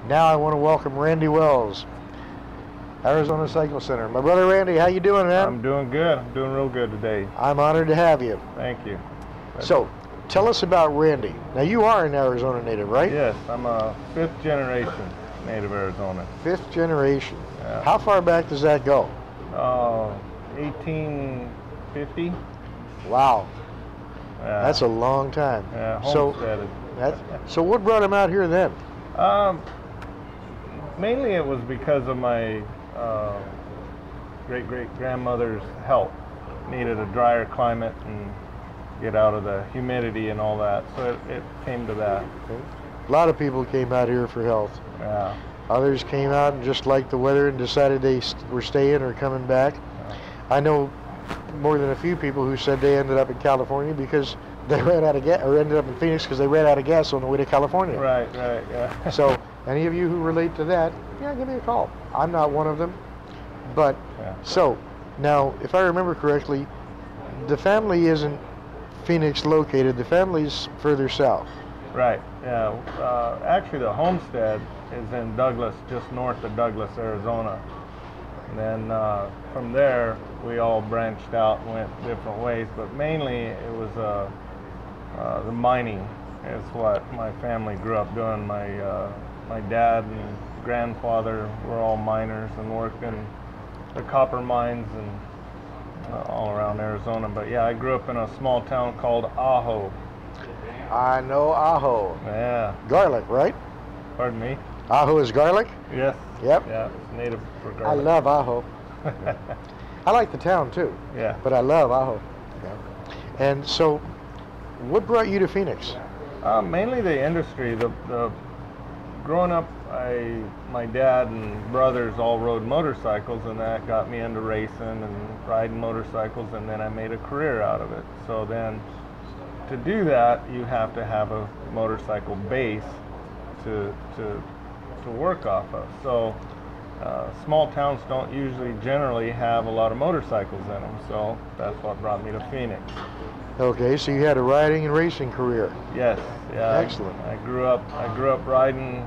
Now I want to welcome Randy Wells, Arizona Cycle Center. My brother Randy, how you doing, man? I'm doing good. I'm doing real good today. I'm honored to have you. Thank you. So, tell us about Randy. Now, you are an Arizona native, right? Yes, I'm a 5th generation native Arizona. 5th generation. Yeah. How far back does that go? 1850. Wow. Yeah. That's a long time. Yeah, So, homesteaded. so what brought him out here then? Mainly it was because of my great-great-grandmother's health. Needed a drier climate and get out of the humidity and all that. So it came to that. Okay. A lot of people came out here for health. Yeah. Others came out and just liked the weather and decided they were staying or coming back. Yeah. I know more than a few people who said they ended up in California because they ran out of gas, or ended up in Phoenix because they ran out of gas on the way to California. Right, yeah. So, any of you who relate to that, yeah, give me a call. I'm not one of them. But, Yeah. so, now, if I remember correctly, the family isn't Phoenix located, the family's further south. Right, yeah. Actually, the homestead is in Douglas, just north of Douglas, Arizona. And then from there, we all branched out and went different ways, but mainly it was the mining is what my family grew up doing. My dad and grandfather were all miners and worked in the copper mines and all around Arizona. But yeah, I grew up in a small town called Ajo. I know Ajo. Yeah. Garlic, right? Pardon me? Ajo is garlic? Yes. Yep. Yeah, it's native for garlic. I love Ajo. I like the town too. Yeah. But I love Ajo. Yeah. And so, what brought you to Phoenix? Mainly the industry. The growing up, my dad and brothers all rode motorcycles, and that got me into racing and riding motorcycles, and then I made a career out of it. So then, to do that, you have to have a motorcycle base to work off of. So small towns don't usually generally have a lot of motorcycles in them. So that's what brought me to Phoenix. Okay, so you had a riding and racing career. Yes, yeah. Excellent. I grew up riding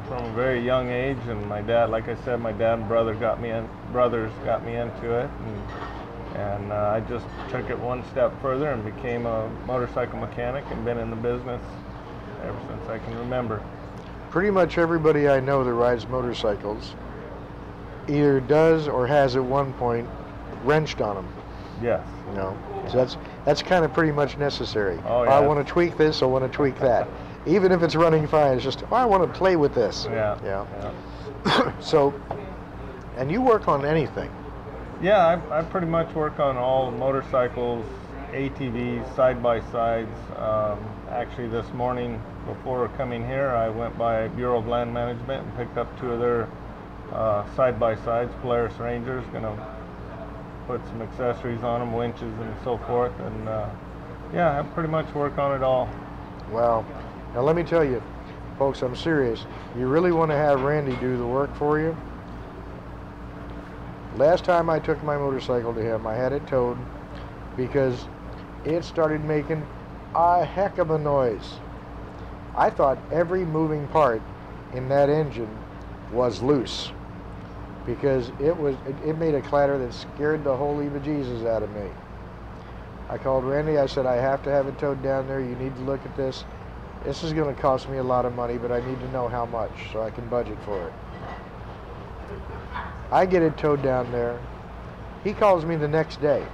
from a very young age, and my dad, like I said, my dad and brothers got me into it, and I just took it one step further and became a motorcycle mechanic and been in the business ever since I can remember. Pretty much everybody I know that rides motorcycles either does or has at one point wrenched on them. Yes. You know, so that's kind of pretty much necessary. Oh, yeah. I want to tweak this, I want to tweak that. Even if it's running fine, it's just, I want to play with this. Yeah. So, and you work on anything. Yeah, I pretty much work on all motorcycles, ATVs, side-by-sides. Actually, this morning before coming here, I went by Bureau of Land Management and picked up 2 of their side-by-sides, Polaris Rangers. Gonna put some accessories on them, winches and so forth. And yeah, I pretty much work on it all. Wow. Now let me tell you, folks, I'm serious. You really want to have Randy do the work for you? Last time I took my motorcycle to him, I had it towed because it started making a heck of a noise. I thought every moving part in that engine was loose because it made a clatter that scared the holy bejesus out of me. I called Randy, I said, I have to have it towed down there, you need to look at this. This is going to cost me a lot of money, but I need to know how much so I can budget for it. I get it towed down there. He calls me the next day.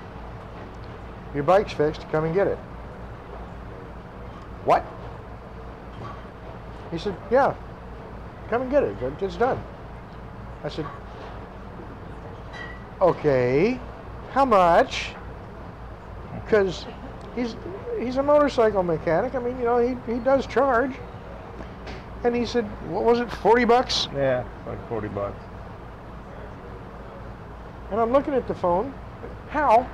Your bike's fixed, come and get it. What? He said, yeah, come and get it, it's done. I said, okay, how much? Because he's a motorcycle mechanic. I mean, you know, he does charge. And he said, what was it, 40 bucks? Yeah, like 40 bucks. And I'm looking at the phone. How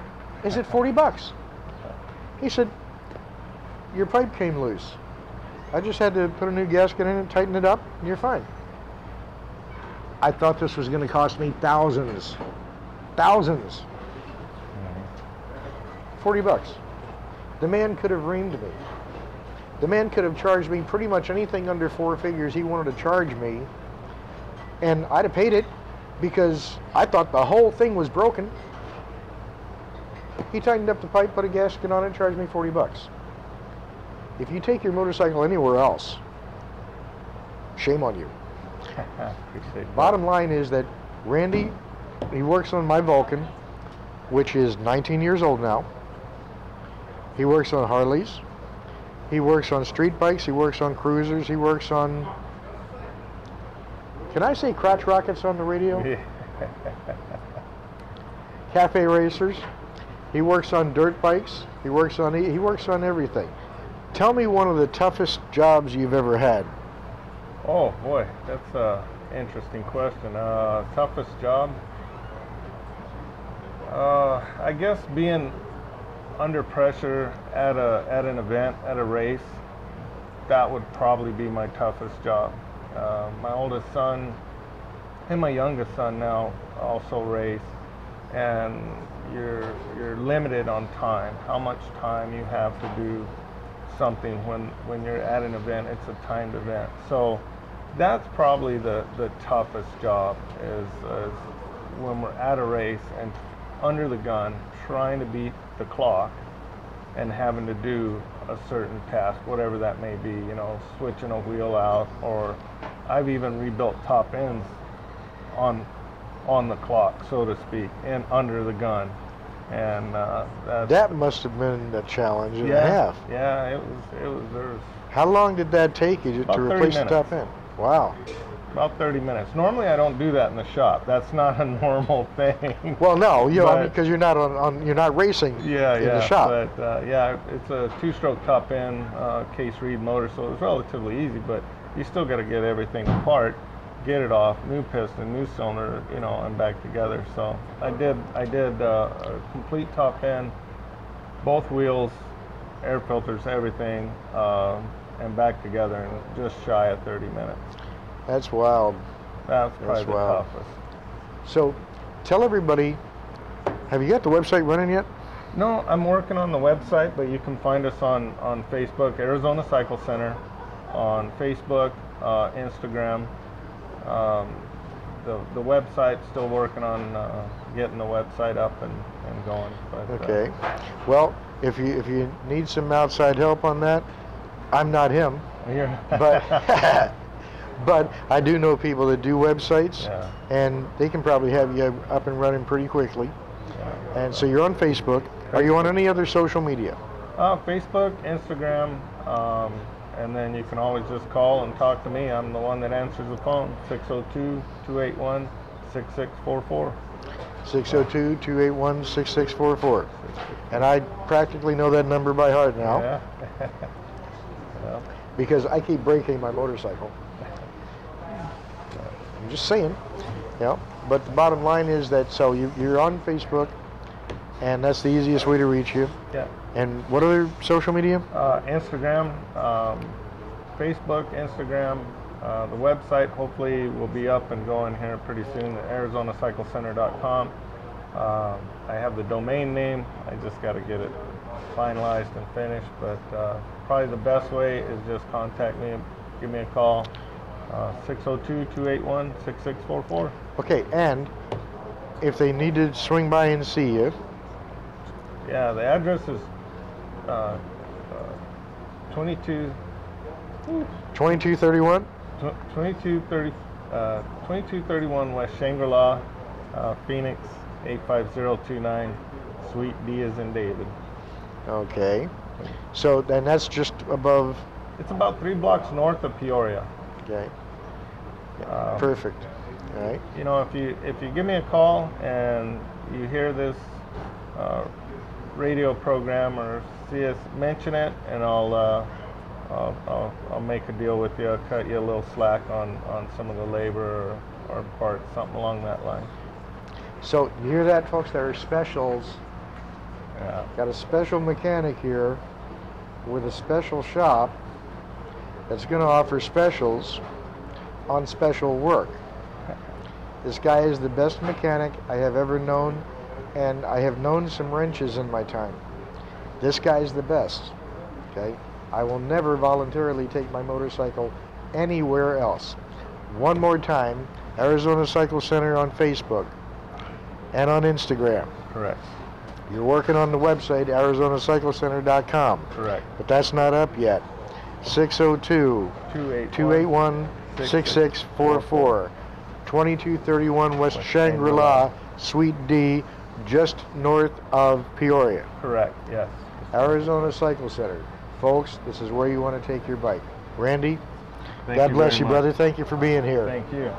is it 40 bucks? He said, your pipe came loose. I just had to put a new gasket in and tighten it up, and you're fine. I thought this was going to cost me thousands. Thousands. 40 bucks. The man could have reamed me. The man could have charged me pretty much anything under 4 figures he wanted to charge me, and I'd have paid it because I thought the whole thing was broken. He tightened up the pipe, put a gasket on it, and charged me 40 bucks. If you take your motorcycle anywhere else, shame on you. Bottom line is that Randy, he works on my Vulcan, which is 19 years old now. He works on Harleys. He works on street bikes. He works on cruisers. He works on... Can I say crotch rockets on the radio? Yeah. Cafe racers. He works on dirt bikes. He works on everything. Tell me one of the toughest jobs you've ever had. Oh boy, that's a interesting question. Toughest job? I guess being under pressure at an event, at a race, that would probably be my toughest job. My oldest son and my youngest son now also race, and you're limited on time, how much time you have to do something when you're at an event. It's a timed event. So that's probably the toughest job is when we're at a race and under the gun, trying to beat the clock and having to do a certain task, whatever that may be, you know, switching a wheel out, or I've even rebuilt top ends on the clock, so to speak, and under the gun. And that must have been a challenge and a half. Yeah, it was. There was. How long did that take you to replace the top end? Wow. About 30 minutes. Normally, I don't do that in the shop. That's not a normal thing. Well, no, because you're not you're not racing in the shop. But it's a 2-stroke top end Case Reed motor, so it's relatively easy. But you still got to get everything apart, get it off, new piston, new cylinder, you know, and back together. So I did a complete top end, both wheels, air filters, everything, and back together in just shy of 30 minutes. That's wild. That's probably the toughest. So tell everybody, have you got the website running yet? No, I'm working on the website, but you can find us on Facebook, Arizona Cycle Center, on Facebook, Instagram. The website's still working on getting the website up and going. But, okay. Well, if you need some outside help on that, I'm not him. But but I do know people that do websites, and they can probably have you up and running pretty quickly. Yeah. And so you're on Facebook. Are you on any other social media? Facebook, Instagram, and then you can always just call and talk to me. I'm the one that answers the phone, 602-281-6644. 602-281-6644. And I practically know that number by heart now. Yeah. Because I keep breaking my motorcycle. I'm just saying. Yeah. But the bottom line is that you're on Facebook, and that's the easiest way to reach you. Yeah. And what other social media? Instagram, Facebook, Instagram. The website hopefully will be up and going here pretty soon, ArizonaCycleCenter.com. I have the domain name. I just got to get it finalized and finished. But probably the best way is just contact me, give me a call, 602-281-6644. Okay, and if they need to swing by and see you. Yeah, the address is 2231 West Shangri-La, Phoenix, 85029, Suite D as in David. Okay. So then that's just above. It's about 3 blocks north of Peoria. Okay. Yeah, perfect. All right. You know, if you give me a call and you hear this radio program or see us mention it, and I'll make a deal with you. I'll cut you a little slack on some of the labor or parts, something along that line. So you hear that, folks? There are specials. Yeah. Got a special mechanic here with a special shop that's going to offer specials on special work. This guy is the best mechanic I have ever known, and I have known some wrenches in my time. This guy's the best. Okay. I will never voluntarily take my motorcycle anywhere else. One more time, Arizona Cycle Center on Facebook and on Instagram. Correct. You're working on the website, arizonacyclecenter.com. Correct. But that's not up yet. 602-281-6644. 2231 West Shangri-La, Suite D, just north of Peoria. Correct, yes. Arizona Cycle Center. Folks, this is where you want to take your bike. Randy, Thank God bless very you, much. brother. Thank you for being here. Thank you.